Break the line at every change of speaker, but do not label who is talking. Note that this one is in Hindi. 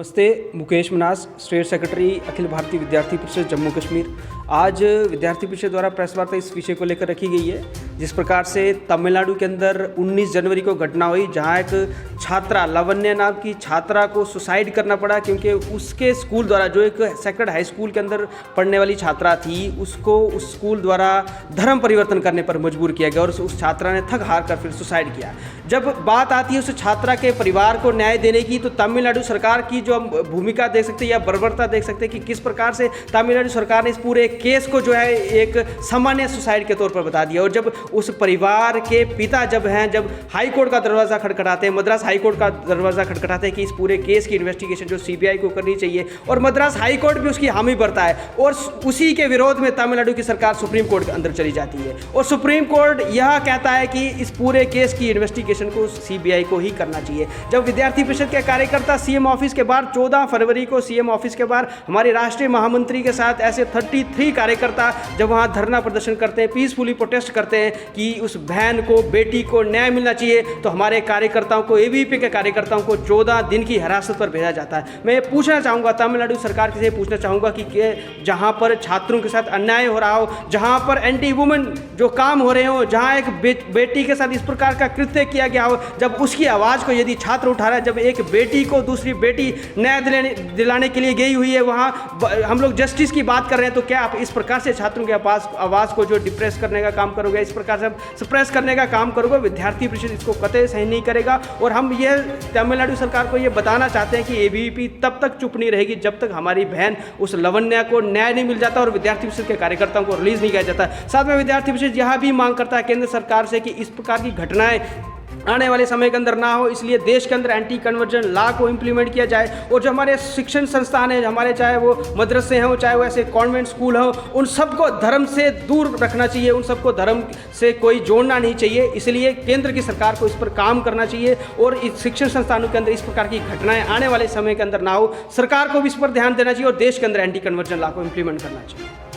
नमस्ते, मुकेश मनास, स्टेट सेक्रेटरी अखिल भारतीय विद्यार्थी परिषद जम्मू कश्मीर। आज विद्यार्थी परिषद द्वारा प्रेस वार्ता इस विषय को लेकर रखी गई है, जिस प्रकार से तमिलनाडु के अंदर 19 जनवरी को घटना हुई जहां एक छात्रा लावण्य नाम की छात्रा को सुसाइड करना पड़ा, क्योंकि उसके स्कूल द्वारा, जो एक सेक्रेड हाई स्कूल के अंदर पढ़ने वाली छात्रा थी, उसको उस स्कूल द्वारा धर्म परिवर्तन करने पर मजबूर किया गया और उस छात्रा ने थक हार कर फिर सुसाइड किया। जब बात आती है उस छात्रा के परिवार को न्याय देने की, तो तमिलनाडु सरकार की जो हम भूमिका देख सकते हैं या बर्बरता देख सकते हैं कि किस प्रकार से तमिलनाडु सरकार ने इस पूरे केस को जो है एक सामान्य सुसाइड के तौर पर बता दिया। और जब उस परिवार के पिता जब हाई कोर्ट का दरवाज़ा खटखटाते हैं, मद्रास हाई कोर्ट का दरवाज़ा खटखटाते हैं कि इस पूरे केस की इन्वेस्टिगेशन जो सीबीआई को करनी चाहिए, और मद्रास हाई कोर्ट भी उसकी हामी भरता है, और उसी के विरोध में तमिलनाडु की सरकार सुप्रीम कोर्ट के अंदर चली जाती है और सुप्रीम कोर्ट यह कहता है कि इस पूरे केस की इन्वेस्टिगेशन को सीबीआई को ही करना चाहिए। जब विद्यार्थी परिषद के कार्यकर्ता सीएम ऑफिस के बाहर 14 फरवरी को सीएम ऑफिस के बाहर हमारे राष्ट्रीय महामंत्री के साथ ऐसे 33 कार्यकर्ता जब वहां धरना प्रदर्शन करते हैं, पीसफुली प्रोटेस्ट करते हैं कि उस बहन को, बेटी को न्याय मिलना चाहिए, तो हमारे कार्यकर्ताओं को, एबीवीपी के कार्यकर्ताओं को 14 दिन की हिरासत पर भेजा जाता है। मैं पूछना चाहूँगा, तमिलनाडु सरकार से पूछना चाहूँगा कि जहाँ पर छात्रों के साथ अन्याय हो रहा हो, जहाँ पर एंटी वुमेन जो काम हो रहे हो, जहाँ एक बेटी के साथ इस प्रकार का कृत्य किया गया हो, जब उसकी आवाज़ को यदि छात्र उठा रहा है, जब एक बेटी को दूसरी बेटी न्याय दिलाने के लिए गई हुई है, वहाँ हम लोग जस्टिस की बात कर रहे हैं, तो क्या आप इस प्रकार से छात्रों के आवाज़ को जो डिप्रेस करने का काम करोगे, इस प्रकार से सप्रेस करने का काम करोगे? विद्यार्थी परिषद इसको कतई सही नहीं करेगा। और हम ये तमिलनाडु सरकार को ये बताना चाहते हैं कि एबीवीपी तब तक चुप नहीं रहेगी जब तक हमारी बहन उस लवण्या को न्याय नहीं मिल जाता और विद्यार्थी परिषद के कार्यकर्ताओं को रिलीज नहीं किया जाता। साथ में विद्यार्थी परिषद यह भी मांग करता है केंद्र सरकार से कि इस प्रकार की घटनाएं आने वाले समय के अंदर ना हो, इसलिए देश के अंदर एंटी कन्वर्जन लॉ को इम्प्लीमेंट किया जाए, और जो हमारे शिक्षण संस्थान हैं, हमारे चाहे वो मदरसे हों, चाहे वो ऐसे कॉन्वेंट स्कूल हों, उन सबको धर्म से दूर रखना चाहिए, उन सबको धर्म से कोई जोड़ना नहीं चाहिए। इसलिए केंद्र की सरकार को इस पर काम करना चाहिए और इस शिक्षण संस्थानों के अंदर इस प्रकार की घटनाएं आने वाले समय के अंदर ना हो। सरकार को भी इस पर ध्यान देना चाहिए और देश के अंदर एंटी कन्वर्जन लॉ को इम्प्लीमेंट करना चाहिए।